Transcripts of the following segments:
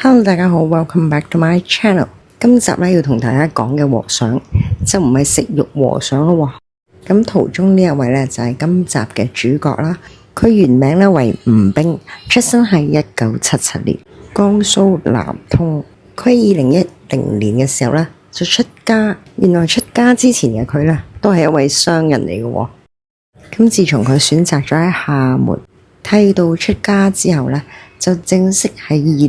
Hello，大家好 ，Welcome back to my channel。今集咧要同大家講嘅和尚就唔係食肉和尚咯。咁途中呢一位咧就係今集嘅主角啦。佢原名咧為吳冰，出生喺1977年，江蘇南通。佢喺2010年嘅時候咧就出家。原來出家之前嘅佢咧都係一位商人嚟嘅。咁自從佢選擇咗喺廈門剃度出家之後咧，就正式喺2012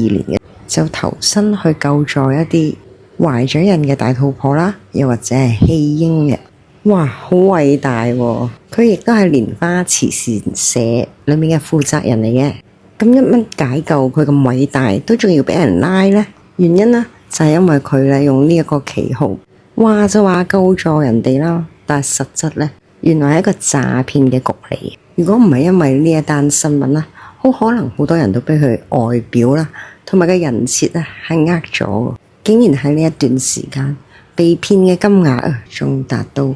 年嘅就投身去救助一啲懷咗孕嘅大肚婆啦，又或者係棄嬰嘅。哇，好偉大喎！佢亦都係蓮花慈善社裏面嘅負責人嚟嘅。咁一蚊解救佢咁偉大，都仲要俾人拉呢？原因呢，就係因為佢咧用呢一個旗號，話就話救助人哋啦，但係實質呢，原來係一個詐騙嘅局嚟。如果唔係因為呢一單新聞啦，好可能好多人都俾佢外表啦，同埋個人設咧係呃咗，竟然喺呢一段時間被騙嘅金額啊，仲達到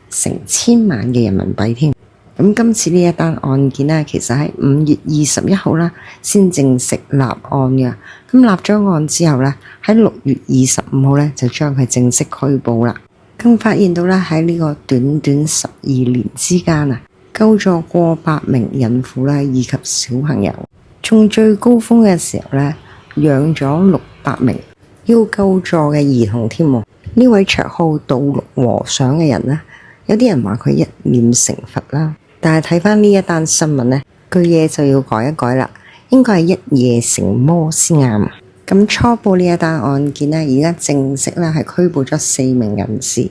成千萬嘅人民幣添。咁今次呢一單案件咧，其實喺5月21號啦，先正式立案嘅。咁立咗案之後咧，喺6月25號咧就將佢正式拘捕啦。更發現到咧喺呢個短短12年之間啊，救助過百名孕婦啦，以及小朋友，仲最高峰嘅時候咧，養咗600名要救助嘅兒童添。呢位綽號盜錄和尚嘅人呢，有啲人話佢一念成佛啦，但係睇翻呢一單新聞呢，句嘢就要改一改啦，應該係一夜成魔先啱。咁初步呢一單案件呢，而家正式咧係拘捕咗4名人士，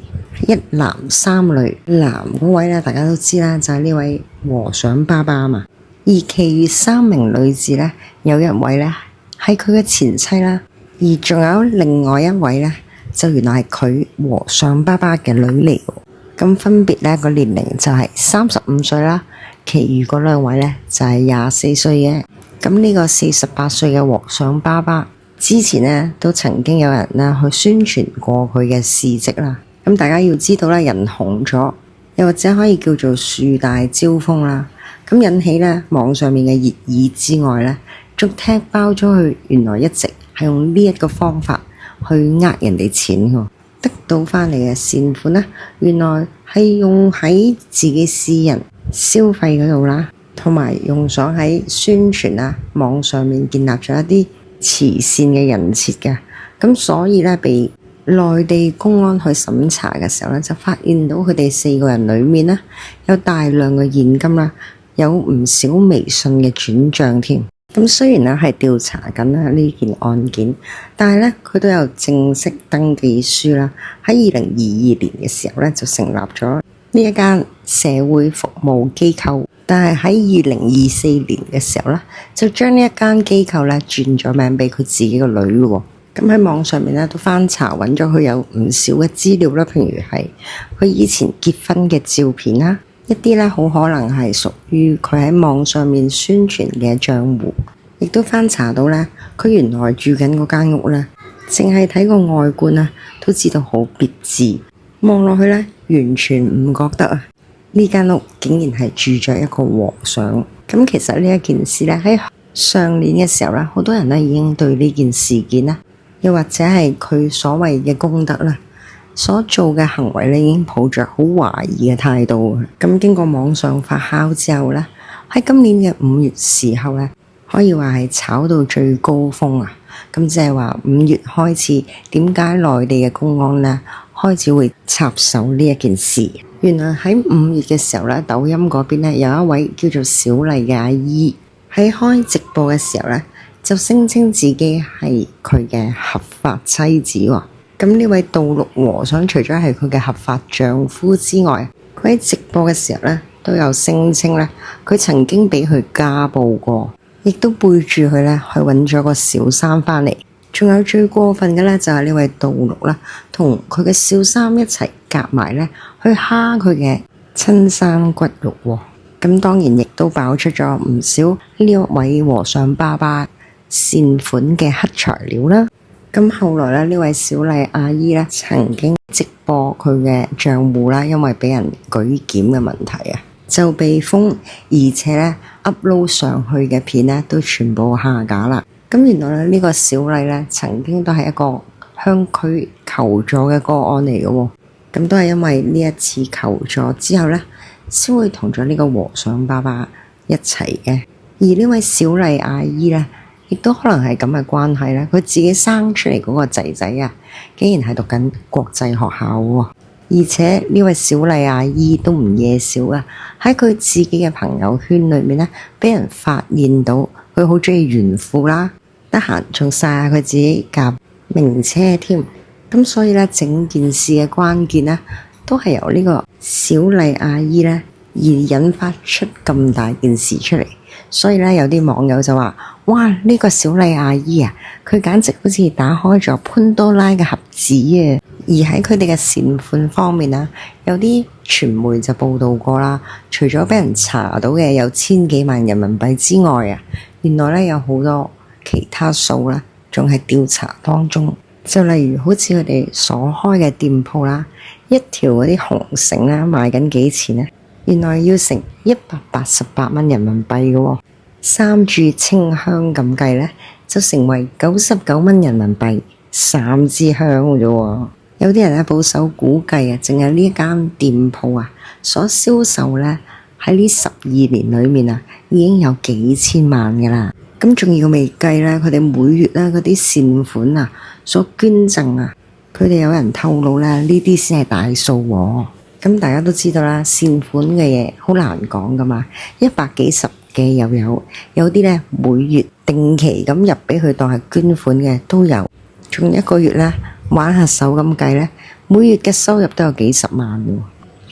一男3女。男嗰位咧，大家都知啦，就係呢位和尚爸爸嘛。而其餘3名女子咧，有一位咧係佢嘅前妻啦，而仲有另外一位咧，就原來係佢和尚爸爸嘅女嚟。咁分別咧個年齡就係35歲啦，其餘嗰2位咧就係24歲嘅。咁呢個48歲嘅和尚爸爸，之前呢都曾經有人呢去宣傳過佢嘅事蹟啦。咁大家要知道啦，人紅咗，又或者可以叫做樹大招風啦。咁引起呢網上面嘅熱議之外呢，仲踢爆咗佢原來一直係用呢一個方法去呃人哋錢嘅，得到翻嚟嘅善款呢，原來係用喺自己私人消費嗰度啦，同埋用咗喺宣傳啊網上面建立咗一啲慈善嘅人設嘅。咁所以呢，被內地公安去審查嘅時候呢，就發現到佢哋4個人裏面呢，有大量嘅現金啦，有唔少微信嘅轉賬添。咁雖然係調查緊呢件案件，但係呢，佢都有正式登記書啦。喺2022年嘅時候呢，就成立咗呢一間社會服務機構。但係喺2024年嘅時候呢，就將呢一間機構呢轉咗名俾佢自己個女喎。咁喺網上面呢，都翻查揾咗佢有唔少嘅資料啦，譬如係佢以前結婚嘅照片啦，一啲呢好可能係屬於佢喺網上面宣傳嘅賬戶，亦都翻查到呢，佢原來住緊嗰間屋呢，淨係睇個外觀啊，都知道好別緻，望落去呢，完全唔覺得啊呢間屋竟然係住着一個和尚。咁其實呢一件事呢，喺上年嘅時候呢，好多人呢已經對呢件事件呢，又或者係佢所謂嘅功德啦，所做嘅行為咧，已經抱着好懷疑嘅態度。咁經過網上發酵之後咧，喺今年嘅5月時候咧，可以話係炒到最高峰啊！咁即係話5月開始，點解內地嘅公安咧開始會插手呢一件事？原來喺5月嘅時候咧，抖音嗰邊咧有一位叫做小麗嘅阿姨喺開直播嘅時候咧，就聲稱自己係佢嘅合法妻子喎。咁呢位盜錄和尚除咗係佢嘅合法丈夫之外，佢喺直播嘅時候呢，都有聲稱呢，佢曾經俾佢家暴過，亦都背住佢呢去揾咗個小三返嚟。仲有最過分嘅呢，就係呢位盜錄啦，同佢嘅小三一齊夾埋呢去蝦佢嘅親生骨肉喎。咁當然亦都爆出咗唔少呢一位和尚爸爸善款嘅黑材料啦。咁後來咧，呢位小麗阿姨咧曾經直播佢嘅賬戶啦，因為俾人舉檢嘅問題啊，就被封，而且咧 upload 上去嘅片咧都全部下架啦。咁原來呢個小麗呢，曾經都係一個向佢求助嘅個案嚟嘅喎。咁都係因為呢一次求助之後呢，先會同咗呢個和尚爸爸一齊嘅。而呢位小麗阿姨呢，亦都可能係咁嘅關係咧，佢自己生出嚟嗰個仔仔啊，竟然係讀緊國際學校喎。而且呢位小麗阿姨都唔夜少啊，喺佢自己嘅朋友圈裏面呢，俾人發現到佢好中意炫富啦，得閒仲晒下佢自己架名車添。咁所以呢，整件事嘅關鍵呢，都係由呢個小麗阿姨呢而引發出咁大件事出嚟。所以呢，有啲網友就話：哇！呢個小麗阿姨啊，佢簡直好似打開咗潘多拉嘅盒子啊！而喺佢哋嘅善款方面啊，有啲傳媒就報道過啦，除咗俾人查到嘅有千幾萬人民幣之外啊，原來呢有好多其他數啦，仲係調查當中。就例如好似佢哋所開嘅店鋪啦，一條嗰啲紅繩啦，賣緊幾錢呢？原來要成188蚊人民幣嘅喎，3炷清香咁計呢，就成為99蚊人民幣3支香嘅啫喎。有啲人保守估計啊，淨係呢一間店鋪啊，所銷售呢，喺呢12年裏面啊，已經有幾千萬㗎啦。咁仲要未計咧，佢哋每月咧嗰啲善款啊，所捐贈啊，佢哋有人透露咧，呢啲先係大數喎。咁大家都知道啦，善款嘅嘢好難講噶嘛，100幾十嘅又有啲咧每月定期咁入俾佢當係捐款嘅都有，仲一個月咧玩下手咁計咧，每月嘅收入都有幾十萬喎，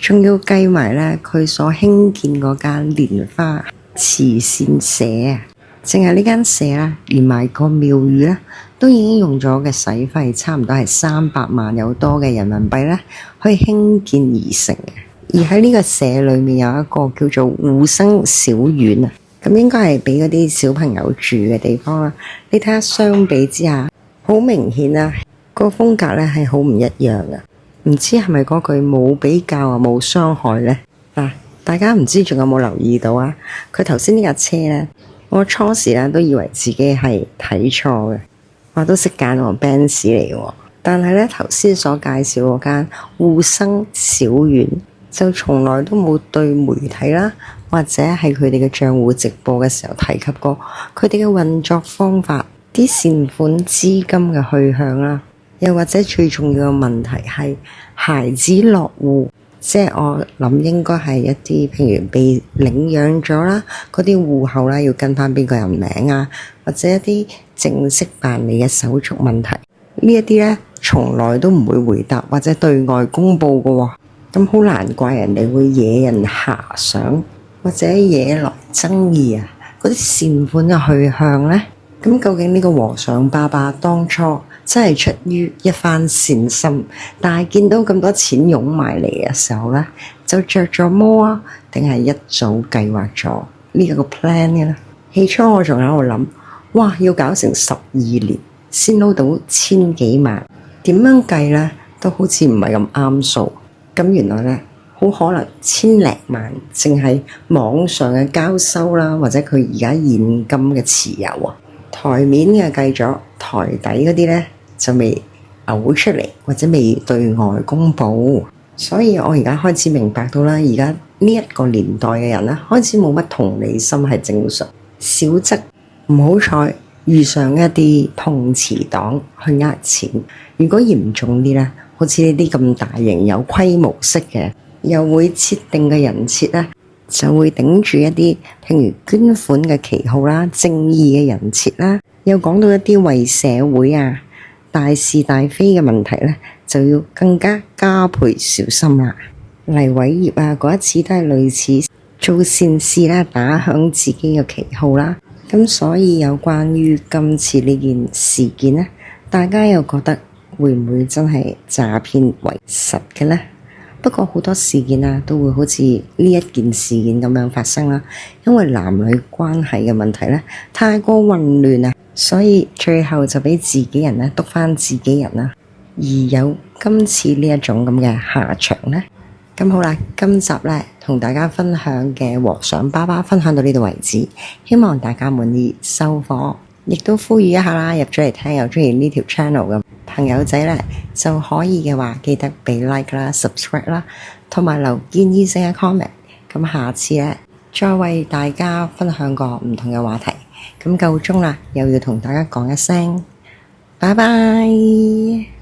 仲要計埋咧佢所興建嗰間蓮花慈善社啊。淨係呢間社啦，連埋個廟宇咧，都已經用咗嘅使費差唔多係300萬有多嘅人民幣咧，可以興建而成嘅。而喺呢個社裏面有一個叫做護生小院啊，咁應該係俾嗰啲小朋友住嘅地方啦。你睇下相比之下，好明顯啊，個風格咧係好唔一樣嘅。唔知係咪嗰句冇比較啊冇傷害咧？嗱，大家唔知仲有冇留意到啊？佢頭先呢架車咧。我初時都以為自己係睇錯嘅，我都識揀個 Benz 嚟嘅。但係頭先所介紹嗰間護生小院就從來都冇對媒體啦，或者係佢哋嘅賬戶直播嘅時候提及過佢哋嘅運作方法、啲善款資金嘅去向啦，又或者最重要嘅問題係孩子落戶。即係我諗應該係一啲譬如被領養咗啦，嗰啲戶口啦要跟翻邊個人名啊，或者一啲正式辦理嘅手續問題，呢一啲咧從來都唔會回答或者對外公佈嘅喎，咁好難怪人哋會惹人遐想或者惹來爭議啊！嗰啲善款嘅去向咧，咁究竟呢個和尚爸爸當初真係出於一番善心，但係見到咁多錢湧埋嚟嘅時候咧，就着咗魔啊？定係一早計劃咗呢一個 plan 嘅咧？起初我仲喺度諗，哇，要搞成12年先撈到千幾萬，點樣計咧都好似唔係咁啱數。咁原來咧，好可能千零萬淨係網上嘅交收啦，或者佢而家現金嘅持有啊，台面嘅計咗，台底嗰啲咧就未嘔出嚟，或者未對外公佈。所以我而家開始明白到啦，而家呢一個年代嘅人咧，開始冇乜同理心係正常。少則唔好彩遇上一啲碰瓷黨去呃錢，如果嚴重啲咧，好似呢啲咁大型有規模式嘅，又會設定嘅人設咧，就會頂住一啲譬如捐款嘅旗號啦、正義嘅人設啦，又講到一啲為社會啊大是大非嘅問題咧，就要更加倍小心啦。黎偉業啊，嗰一次都係類似做善事啦，打響自己嘅旗號啦。咁所以有關於今次呢件事件咧，大家又覺得會唔會真係詐騙為實嘅咧？不過好多事件啊，都會好似呢一件事件咁樣發生啦，因為男女關係嘅問題咧太過混亂啊，所以最後就俾自己人咧督返自己人啦，而有今次呢一種咁嘅下場咧。咁好啦，今集咧同大家分享嘅和尚爸爸分享到呢度為止，希望大家滿意收貨。亦都呼籲一下啦，入咗嚟聽又中意呢條 channel 嘅朋友仔咧，就可以嘅話記得俾 like 啦、subscribe 啦，同埋留建議性嘅 comment。咁下次咧再為大家分享個唔同嘅話題。咁夠鐘啦，又要同大家講一聲，拜拜。